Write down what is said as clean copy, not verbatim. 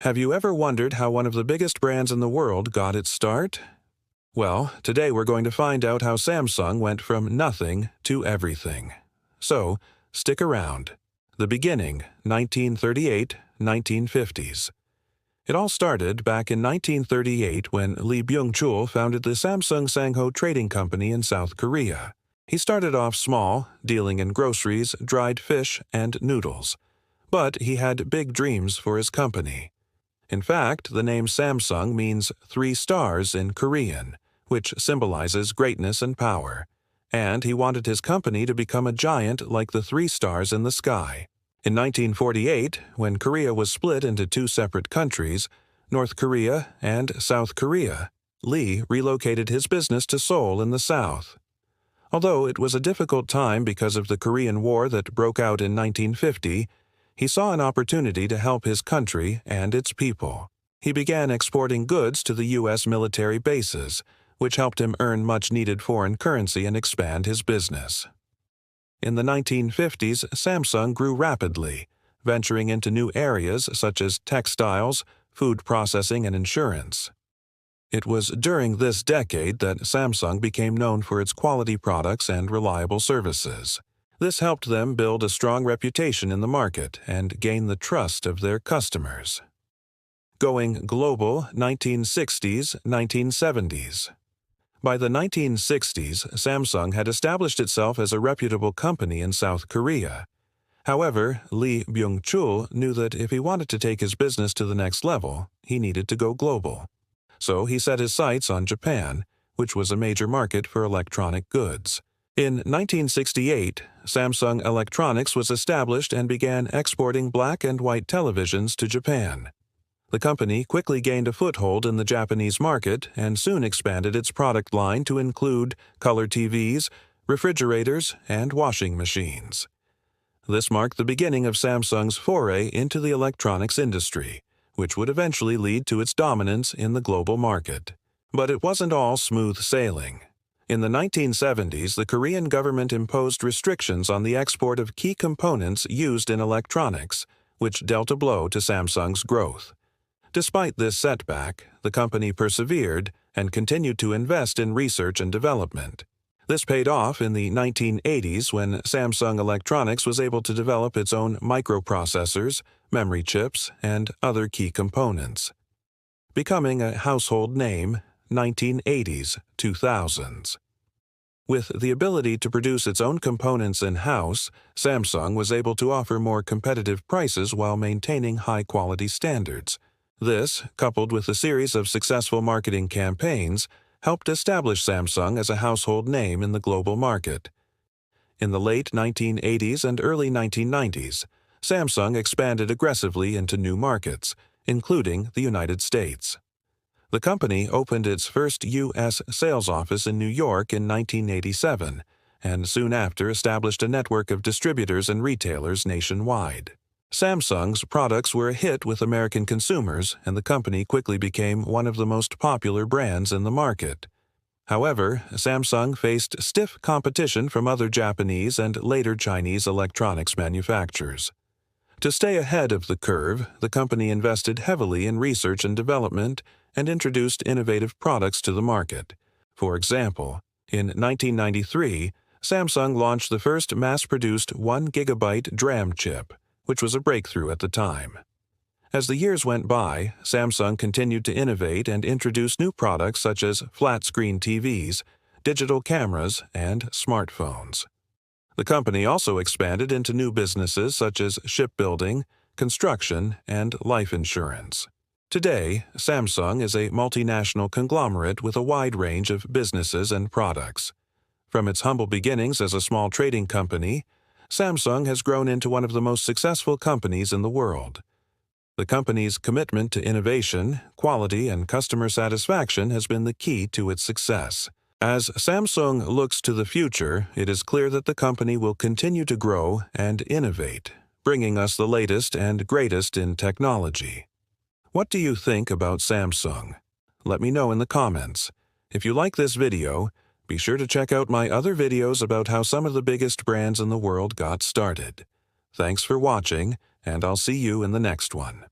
Have you ever wondered how one of the biggest brands in the world got its start? Well, today we're going to find out how Samsung went from nothing to everything. So, stick around. The beginning, 1938-1950s. It all started back in 1938 when Lee Byung-chul founded the Samsung Sangho Trading Company in South Korea. He started off small, dealing in groceries, dried fish, and noodles. But he had big dreams for his company. In fact, the name Samsung means 3 stars in Korean, which symbolizes greatness and power. And he wanted his company to become a giant like the 3 stars in the sky. In 1948, when Korea was split into 2 separate countries, North Korea and South Korea, Lee relocated his business to Seoul in the south. Although it was a difficult time because of the Korean War that broke out in 1950, he saw an opportunity to help his country and its people. He began exporting goods to the U.S. military bases, which helped him earn much-needed foreign currency and expand his business. In the 1950s, Samsung grew rapidly, venturing into new areas such as textiles, food processing, and insurance. It was during this decade that Samsung became known for its quality products and reliable services. This helped them build a strong reputation in the market and gain the trust of their customers. Going global, 1960s-1970s. By the 1960s, Samsung had established itself as a reputable company in South Korea. However, Lee Byung-chul knew that if he wanted to take his business to the next level, he needed to go global. So he set his sights on Japan, which was a major market for electronic goods. In 1968, Samsung Electronics was established and began exporting black and white televisions to Japan. The company quickly gained a foothold in the Japanese market and soon expanded its product line to include color TVs, refrigerators, and washing machines. This marked the beginning of Samsung's foray into the electronics industry, which would eventually lead to its dominance in the global market. But it wasn't all smooth sailing. In the 1970s, the Korean government imposed restrictions on the export of key components used in electronics, which dealt a blow to Samsung's growth. Despite this setback, the company persevered and continued to invest in research and development. This paid off in the 1980s when Samsung Electronics was able to develop its own microprocessors, memory chips, and other key components. Becoming a household name, 1980s-2000s. With the ability to produce its own components in-house, Samsung was able to offer more competitive prices while maintaining high-quality standards. This, coupled with a series of successful marketing campaigns, helped establish Samsung as a household name in the global market. In the late 1980s and early 1990s, Samsung expanded aggressively into new markets, including the United States. The company opened its first U.S. sales office in New York in 1987, and soon after established a network of distributors and retailers nationwide. Samsung's products were a hit with American consumers, and the company quickly became one of the most popular brands in the market. However, Samsung faced stiff competition from other Japanese and later Chinese electronics manufacturers. To stay ahead of the curve, the company invested heavily in research and development and introduced innovative products to the market. For example, in 1993, Samsung launched the first mass-produced 1 GB DRAM chip, which was a breakthrough at the time. As the years went by, Samsung continued to innovate and introduce new products such as flat-screen TVs, digital cameras, and smartphones. The company also expanded into new businesses such as shipbuilding, construction, and life insurance. Today, Samsung is a multinational conglomerate with a wide range of businesses and products. From its humble beginnings as a small trading company, Samsung has grown into one of the most successful companies in the world. The company's commitment to innovation, quality, and customer satisfaction has been the key to its success. As Samsung looks to the future, it is clear that the company will continue to grow and innovate, bringing us the latest and greatest in technology. What do you think about Samsung? Let me know in the comments. If you like this video, be sure to check out my other videos about how some of the biggest brands in the world got started. Thanks for watching, and I'll see you in the next one.